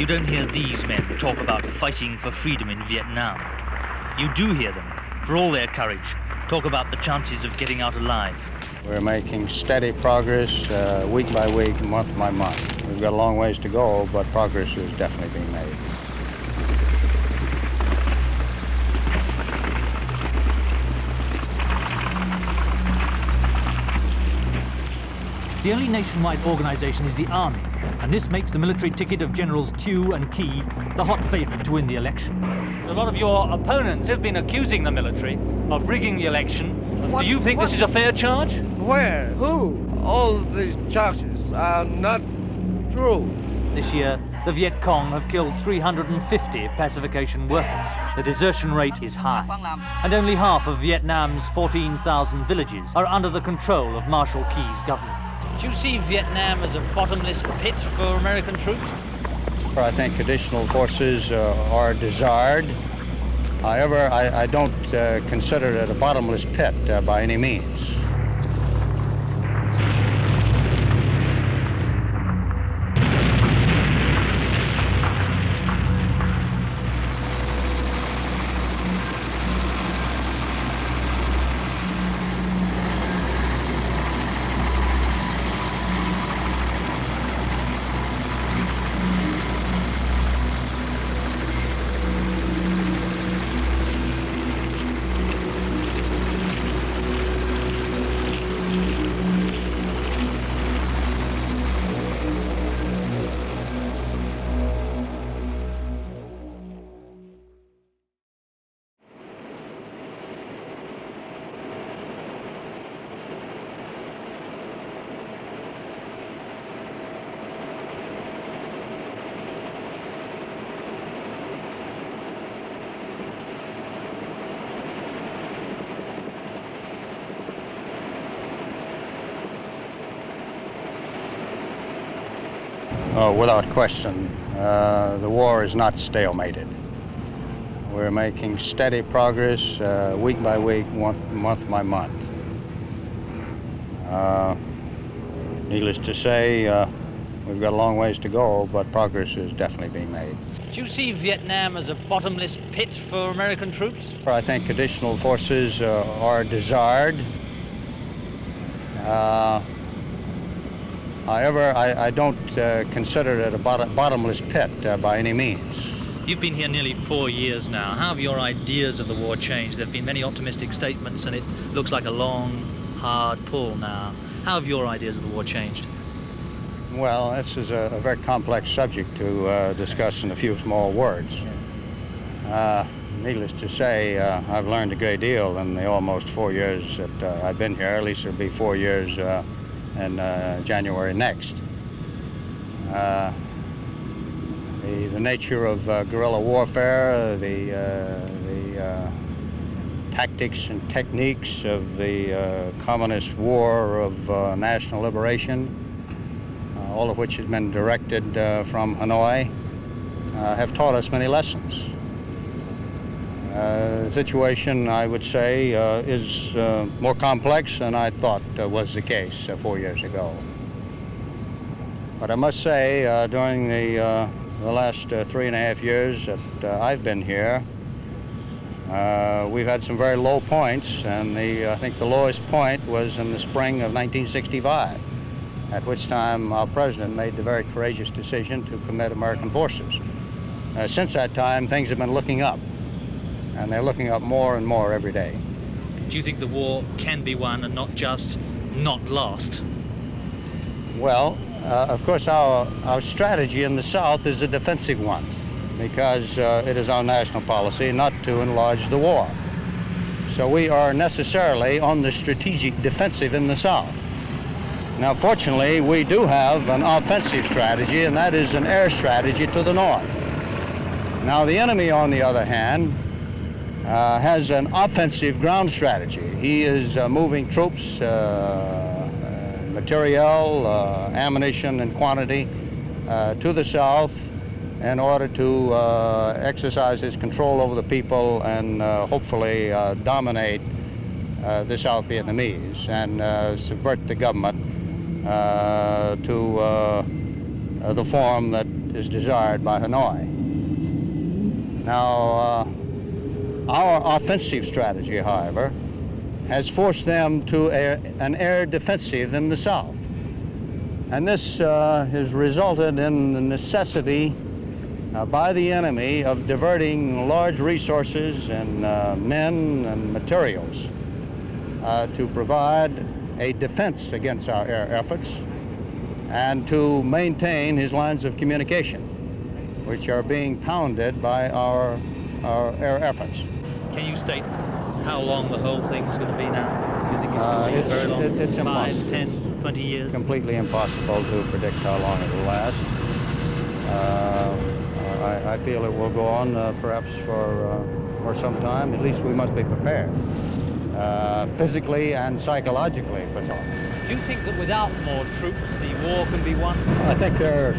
You don't hear these men talk about fighting for freedom in Vietnam. You do hear them, for all their courage, talk about the chances of getting out alive. We're making steady progress week by week, month by month. We've got a long ways to go, but progress is definitely being made. The only nationwide organization is the Army, and this makes the military ticket of Generals Tew and Key the hot favorite to win the election. A lot of your opponents have been accusing the military of rigging the election. Do you think this is a fair charge? Where? Who? All these charges are not true. This year, the Viet Cong have killed 350 pacification workers. The desertion rate is high, and only half of Vietnam's 14,000 villages are under the control of Marshal Key's government. Do you see Vietnam as a bottomless pit for American troops? I think additional forces are desired. However, I don't consider it a bottomless pit by any means. Without question, the war is not stalemated. We're making steady progress week by week, month by month. Needless to say, we've got a long ways to go, but progress is definitely being made. Do you see Vietnam as a bottomless pit for American troops? I think additional forces are desired. However, I don't consider it a bottomless pit by any means. You've been here nearly 4 years now. How have your ideas of the war changed? There have been many optimistic statements, and it looks like a long, hard pull now. How have your ideas of the war changed? Well, this is a very complex subject to discuss in a few small words. Needless to say, I've learned a great deal in the almost 4 years that I've been here. At least it'll be 4 years in January next. The nature of guerrilla warfare, the tactics and techniques of the communist war of national liberation, all of which has been directed from Hanoi, have taught us many lessons. The situation, I would say, is more complex than I thought was the case 4 years ago. But I must say, during the last 3.5 years that I've been here, we've had some very low points, and I think the lowest point was in the spring of 1965, at which time our president made the very courageous decision to commit American forces. Since that time, things have been looking up. And they're looking up more and more every day. Do you think the war can be won and not just not lost? Well, of course, our strategy in the South is a defensive one, because it is our national policy not to enlarge the war. So we are necessarily on the strategic defensive in the South. Now, fortunately, we do have an offensive strategy, and that is an air strategy to the north. Now, the enemy, on the other hand, has an offensive ground strategy. He is moving troops, materiel, ammunition and quantity to the south in order to exercise his control over the people and hopefully dominate the South Vietnamese and subvert the government to the form that is desired by Hanoi. Now, our offensive strategy, however, has forced them to an air defensive in the south. And this has resulted in the necessity by the enemy of diverting large resources and men and materials to provide a defense against our air efforts and to maintain his lines of communication, which are being pounded by our air efforts. Can you state how long the whole thing is going to be now? Do you think it's going to be very long? It's 5, impossible. 10, 20 years? Completely impossible to predict how long it will last. I feel it will go on perhaps for some time. At least we must be prepared, physically and psychologically for some. Do you think that without more troops, the war can be won? I think there are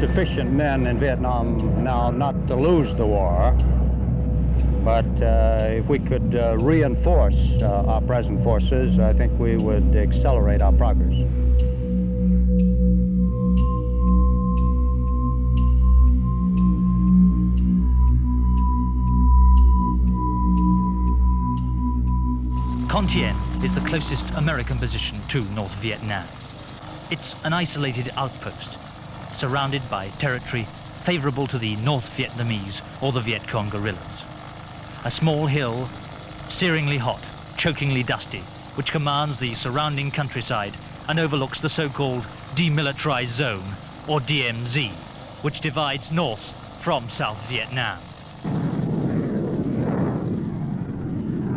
sufficient men in Vietnam now not to lose the war. But if we could reinforce our present forces, I think we would accelerate our progress. Con Thien is the closest American position to North Vietnam. It's an isolated outpost, surrounded by territory favorable to the North Vietnamese or the Viet Cong guerrillas. A small hill, searingly hot, chokingly dusty, which commands the surrounding countryside and overlooks the so-called Demilitarized Zone, or DMZ, which divides North from South Vietnam.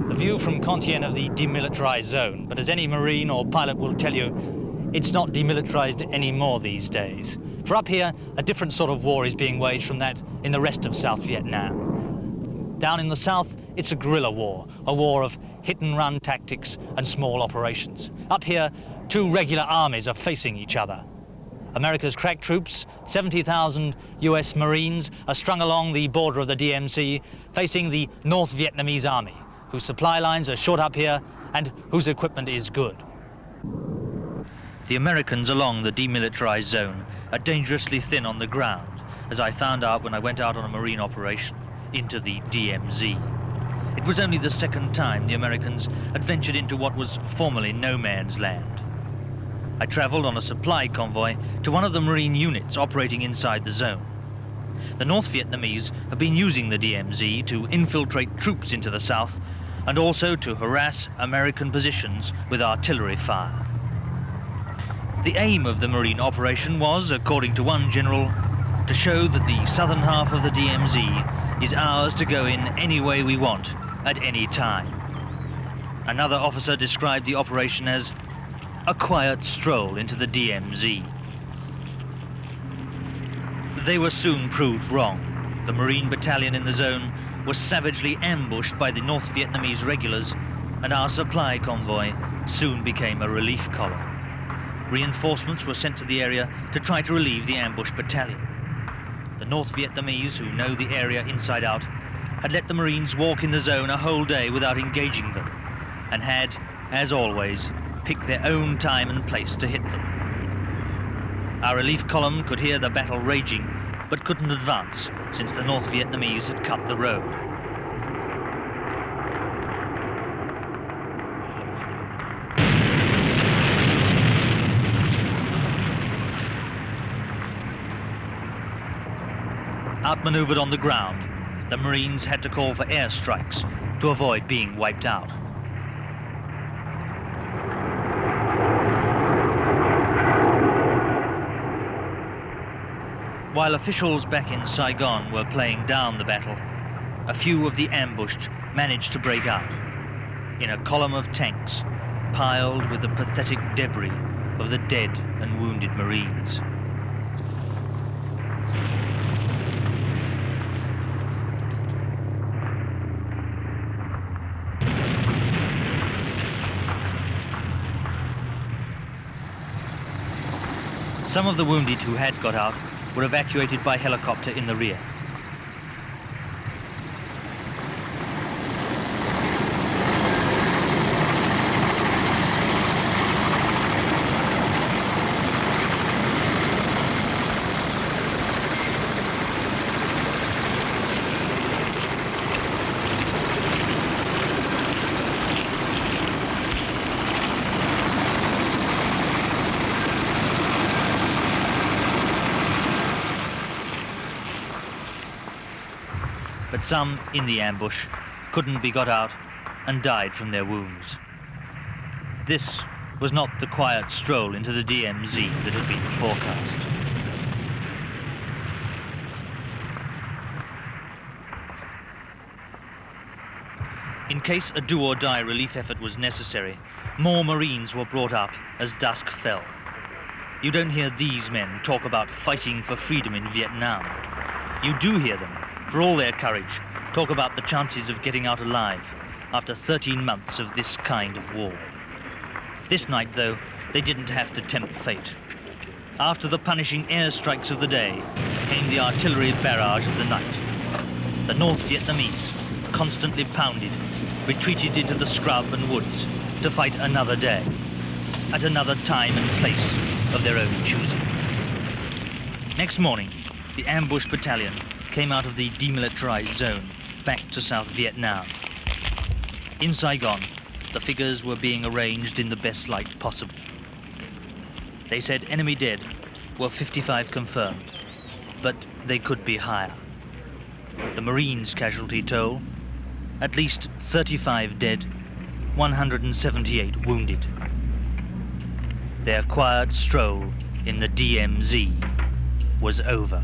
The view from Con Thien of the Demilitarized Zone, but as any Marine or pilot will tell you, it's not demilitarized anymore these days. For up here, a different sort of war is being waged from that in the rest of South Vietnam. Down in the south, it's a guerrilla war, a war of hit-and-run tactics and small operations. Up here, two regular armies are facing each other. America's crack troops, 70,000 US Marines, are strung along the border of the DMZ, facing the North Vietnamese army, whose supply lines are short up here and whose equipment is good. The Americans along the demilitarized zone are dangerously thin on the ground, as I found out when I went out on a marine operation into the DMZ. It was only the second time the Americans had ventured into what was formerly no man's land. I traveled on a supply convoy to one of the marine units operating inside the zone. The North Vietnamese have been using the DMZ to infiltrate troops into the south and also to harass American positions with artillery fire. The aim of the marine operation was, according to one general, to show that the southern half of the DMZ is ours to go in any way we want, at any time. Another officer described the operation as a quiet stroll into the DMZ. They were soon proved wrong. The Marine battalion in the zone was savagely ambushed by the North Vietnamese regulars, and our supply convoy soon became a relief column. Reinforcements were sent to the area to try to relieve the ambushed battalion. The North Vietnamese, who know the area inside out, had let the Marines walk in the zone a whole day without engaging them, and had, as always, picked their own time and place to hit them. Our relief column could hear the battle raging, but couldn't advance, since the North Vietnamese had cut the road. Outmaneuvered on the ground, the Marines had to call for airstrikes to avoid being wiped out. While officials back in Saigon were playing down the battle, a few of the ambushed managed to break out in a column of tanks piled with the pathetic debris of the dead and wounded Marines. Some of the wounded who had got out were evacuated by helicopter in the rear. but some in the ambush couldn't be got out and died from their wounds. This was not the quiet stroll into the DMZ that had been forecast. In case a do-or-die relief effort was necessary, more Marines were brought up as dusk fell. You don't hear these men talk about fighting for freedom in Vietnam. You do hear them, for all their courage, talk about the chances of getting out alive after 13 months of this kind of war. This night, though, they didn't have to tempt fate. After the punishing airstrikes of the day came the artillery barrage of the night. The North Vietnamese, constantly pounded, retreated into the scrub and woods to fight another day, at another time and place of their own choosing. Next morning, the ambush battalion came out of the demilitarized zone back to South Vietnam. In Saigon, the figures were being arranged in the best light possible. They said enemy dead were 55 confirmed, but they could be higher. The Marines' casualty toll, at least 35 dead, 178 wounded. Their quiet stroll in the DMZ was over.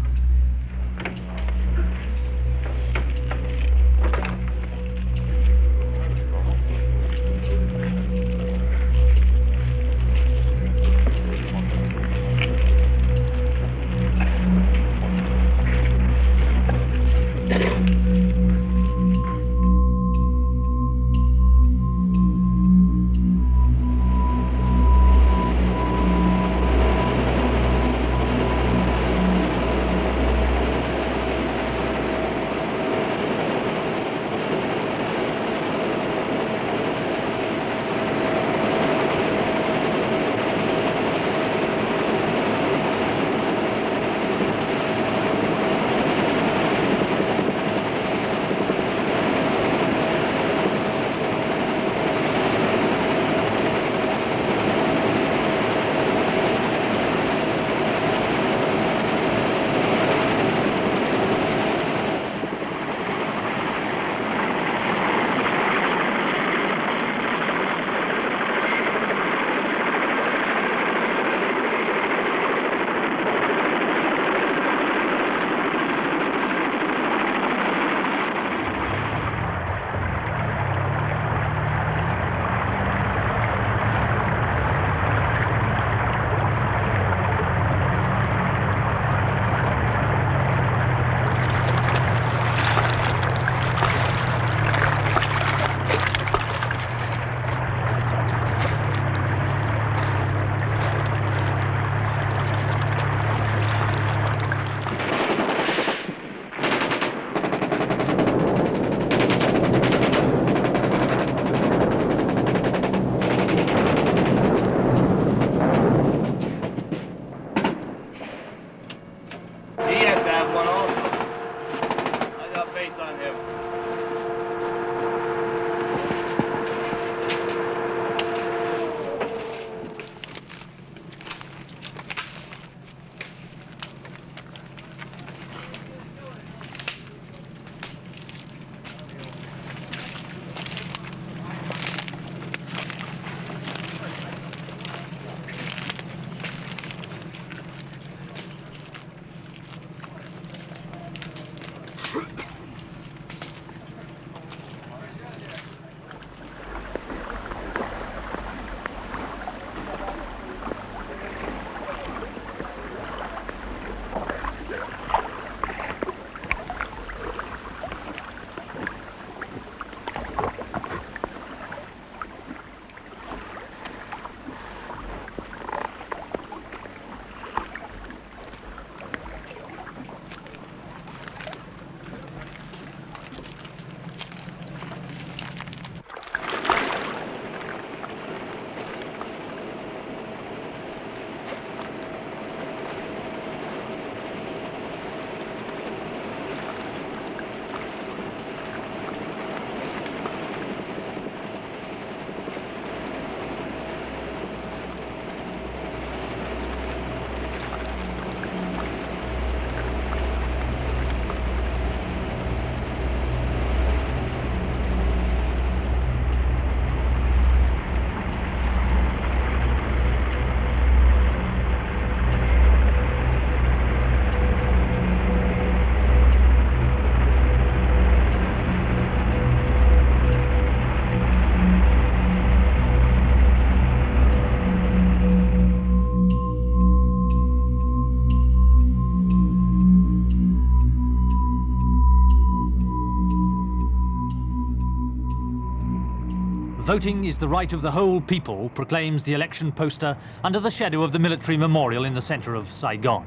Voting is the right of the whole people, proclaims the election poster under the shadow of the military memorial in the center of Saigon.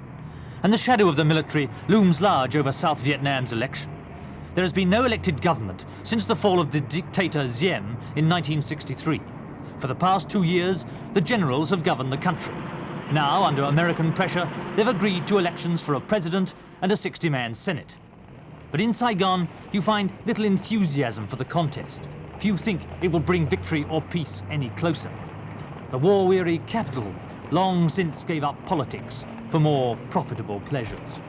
And the shadow of the military looms large over South Vietnam's election. There has been no elected government since the fall of the dictator Diem in 1963. For the past 2 years, the generals have governed the country. Now, under American pressure, they've agreed to elections for a president and a 60-man Senate. But in Saigon, you find little enthusiasm for the contest. Few think it will bring victory or peace any closer. The war-weary capital long since gave up politics for more profitable pleasures.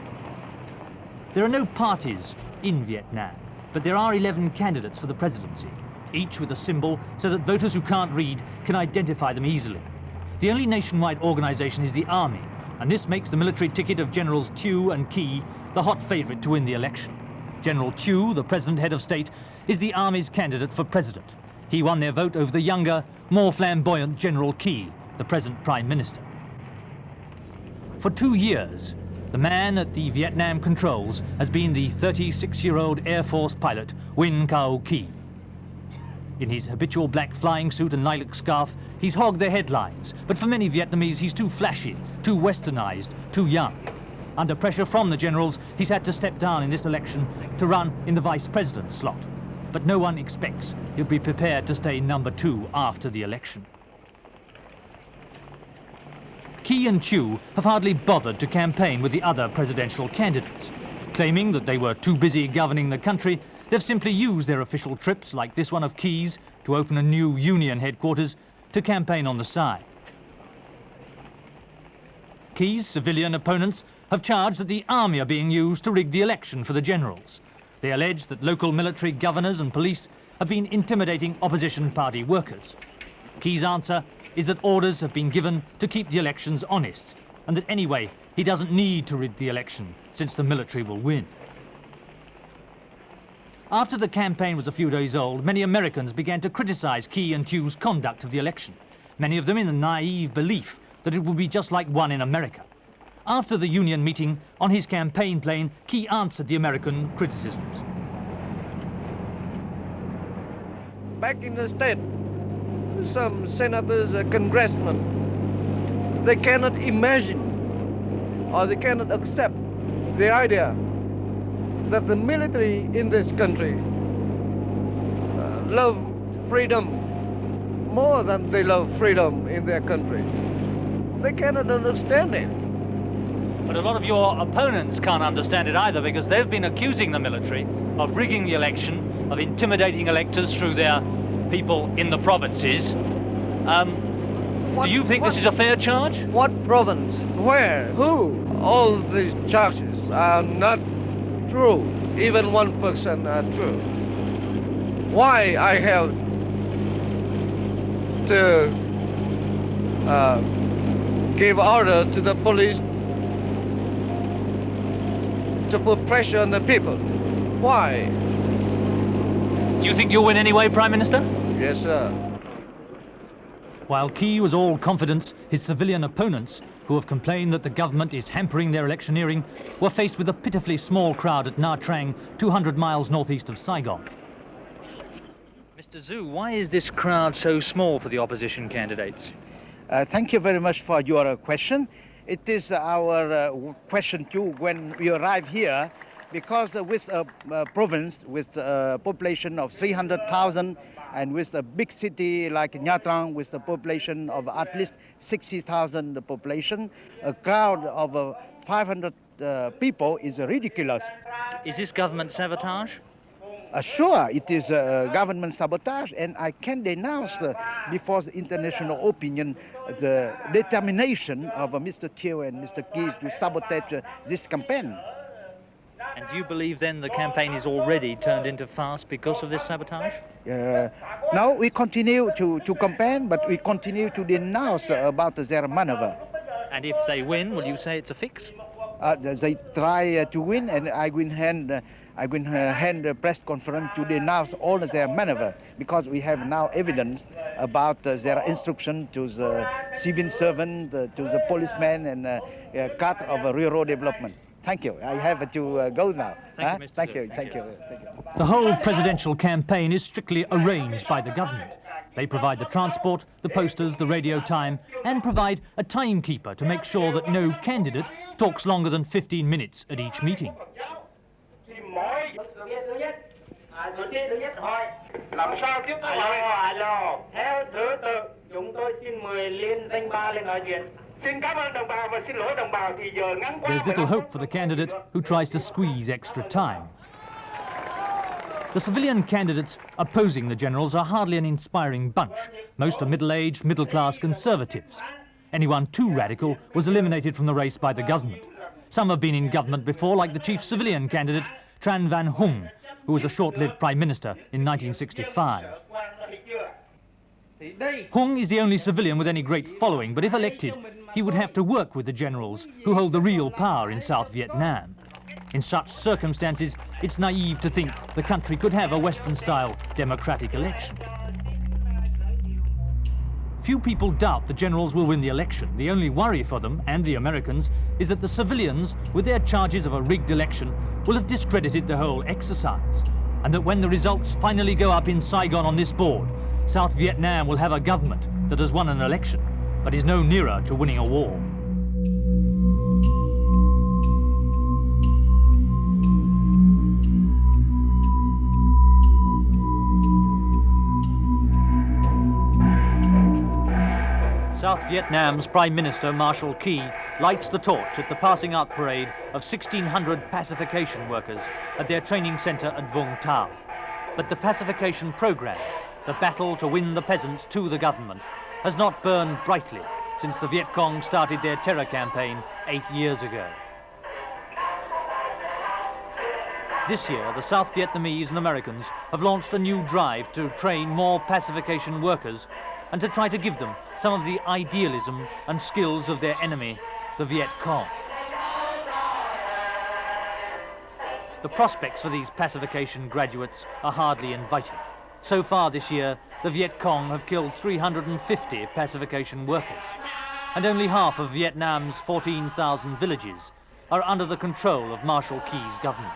There are no parties in Vietnam, but there are 11 candidates for the presidency, each with a symbol so that voters who can't read can identify them easily. The only nationwide organization is the army, and this makes the military ticket of Generals Thieu and Ky the hot favorite to win the election. General Thieu, the president head of state, is the army's candidate for president. He won their vote over the younger, more flamboyant General Ky, the present prime minister. For 2 years, the man at the Vietnam controls has been the 36-year-old Air Force pilot Win Cao Ky. In his habitual black flying suit and lilac scarf, he's hogged the headlines, but for many Vietnamese, he's too flashy, too westernized, too young. Under pressure from the generals, he's had to step down in this election to run in the vice president's slot. But no one expects he'll be prepared to stay number 2 after the election. Ky and Thieu have hardly bothered to campaign with the other presidential candidates. Claiming that they were too busy governing the country, they've simply used their official trips, like this one of Ky's, to open a new union headquarters, to campaign on the side. Ky's civilian opponents have charged that the army are being used to rig the election for the generals. They allege that local military governors and police have been intimidating opposition party workers. Ky's answer is that orders have been given to keep the elections honest, and that anyway, he doesn't need to rig the election, since the military will win. After the campaign was a few days old, many Americans began to criticize Ky and Thieu's conduct of the election, many of them in the naive belief that it would be just like one in America. After the union meeting, on his campaign plane, Ky answered the American criticisms. Back in the state, some senators, congressmen, they cannot imagine or they cannot accept the idea that the military in this country love freedom more than they love freedom in their country. They cannot understand it. But a lot of your opponents can't understand it either, because they've been accusing the military of rigging the election, of intimidating electors through their people in the provinces. Do you think this is a fair charge? What province? Where? Who? All these charges are not true. Even 1% are true. Why I have to give order to the police to put pressure on the people? Why? Do you think you'll win anyway, Prime Minister? Yes, sir. While Ky was all confidence, his civilian opponents, who have complained that the government is hampering their electioneering, were faced with a pitifully small crowd at Nha Trang, 200 miles northeast of Saigon. Mr. Zhu, why is this crowd so small for the opposition candidates? Thank you very much for your question. It is our question too when we arrive here, because with a province with a population of 300,000 and with a big city like Nha Trang with a population of at least 60,000 population, a crowd of 500 people is ridiculous. Is this government sabotage? Sure, it is government sabotage, and I can denounce before the international opinion the determination of Mr. Thieu and Mr. Ky to sabotage this campaign. And do you believe then the campaign is already turned into farce because of this sabotage? No, we continue to campaign, but we continue to denounce about their maneuver. And if they win, will you say it's a fix? They try to win, and I will hand a press conference to denounce all of their maneuver, because we have now evidence about their instruction to the civil servant, to the policeman, and cut of railroad development. Thank you. I have to go now. Thank you, Mr. Thank Zhu. you. Thank you. The whole presidential campaign is strictly arranged by the government. They provide the transport, the posters, the radio time, and provide a timekeeper to make sure that no candidate talks longer than 15 minutes at each meeting. There's little hope for the candidate who tries to squeeze extra time. The civilian candidates opposing the generals are hardly an inspiring bunch. Most are middle-aged, middle-class conservatives. Anyone too radical was eliminated from the race by the government. Some have been in government before, like the chief civilian candidate, Tran Van Hung, who was a short-lived prime minister in 1965. Hung is the only civilian with any great following, but if elected, he would have to work with the generals who hold the real power in South Vietnam. In such circumstances, it's naive to think the country could have a Western-style democratic election. Few people doubt the generals will win the election. The only worry for them, and the Americans, is that the civilians, with their charges of a rigged election, will have discredited the whole exercise, and that when the results finally go up in Saigon on this board, South Vietnam will have a government that has won an election, but is no nearer to winning a war. South Vietnam's Prime Minister Marshal Key lights the torch at the passing out parade of 1,600 pacification workers at their training center at Vung Tau. But the pacification program, the battle to win the peasants to the government, has not burned brightly since the Viet Cong started their terror campaign 8 years ago. This year, the South Vietnamese and Americans have launched a new drive to train more pacification workers and to try to give them some of the idealism and skills of their enemy, the Viet Cong. The prospects for these pacification graduates are hardly inviting. So far this year, the Viet Cong have killed 350 pacification workers, and only half of Vietnam's 14,000 villages are under the control of Marshal Key's government.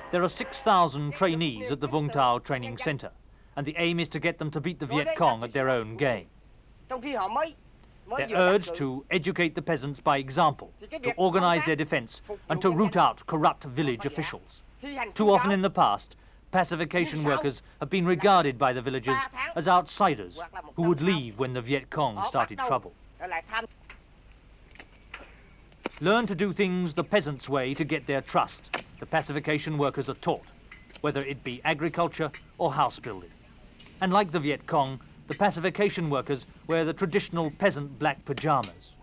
There are 6,000 trainees at the Vung Tau training center, and the aim is to get them to beat the Viet Cong at their own game. They're urged to educate the peasants by example, to organize their defense, and to root out corrupt village officials. Too often in the past, pacification workers have been regarded by the villagers as outsiders who would leave when the Viet Cong started trouble. Learn to do things the peasants' way to get their trust. The pacification workers are taught, whether it be agriculture or house building. And like the Viet Cong, the pacification workers wear the traditional peasant black pajamas.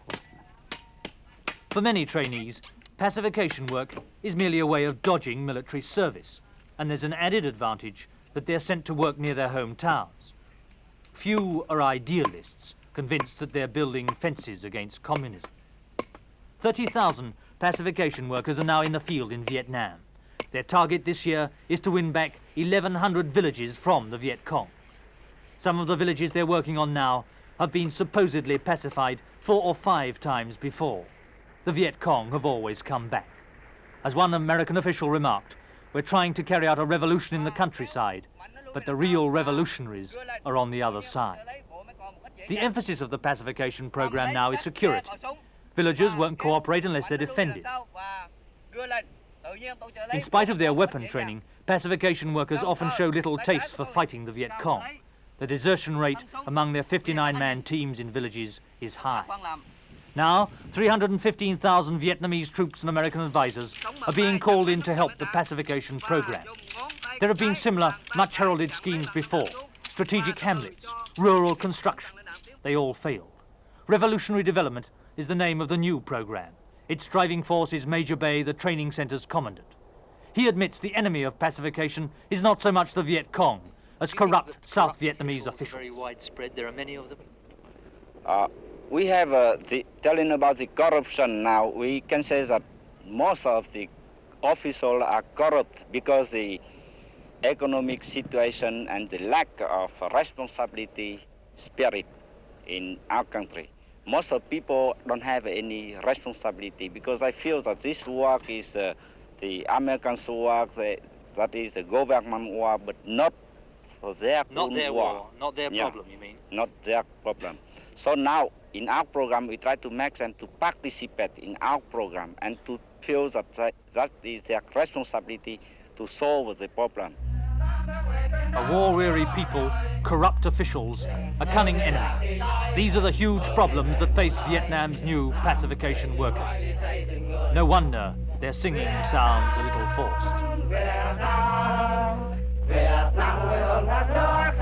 For many trainees, pacification work is merely a way of dodging military service, and there's an added advantage that they're sent to work near their hometowns. Few are idealists, convinced that they're building fences against communism. 30,000 pacification workers are now in the field in Vietnam. Their target this year is to win back 1,100 villages from the Viet Cong. Some of the villages they're working on now have been supposedly pacified 4 or 5 times before. The Viet Cong have always come back. As one American official remarked, we're trying to carry out a revolution in the countryside, but the real revolutionaries are on the other side. The emphasis of the pacification program now is security. Villagers won't cooperate unless they're defended. In spite of their weapon training, pacification workers often show little taste for fighting the Viet Cong. The desertion rate among their 59-man teams in villages is high. Now, 315,000 Vietnamese troops and American advisors are being called in to help the pacification program. There have been similar, much heralded schemes before: strategic hamlets, rural construction. They all failed. Revolutionary development is the name of the new program. Its driving force is Major Bay, the training center's commandant. He admits the enemy of pacification is not so much the Viet Cong as corrupt South Vietnamese officials. Very widespread. There are many of them. We have telling about the corruption now. We can say that most of the officials are corrupt because the economic situation and the lack of responsibility spirit in our country. Most of people don't have any responsibility because I feel that this work is the the Americans work, that is the government war, but not for their Not own their war, not their Yeah. problem, you mean? Not their problem. So now, in our program, we try to make them to participate in our program and to feel that that is their responsibility to solve the problem. A war-weary people, corrupt officials, a cunning enemy. These are the huge problems that face Vietnam's new pacification workers. No wonder their singing sounds a little forced. Vietnam will not look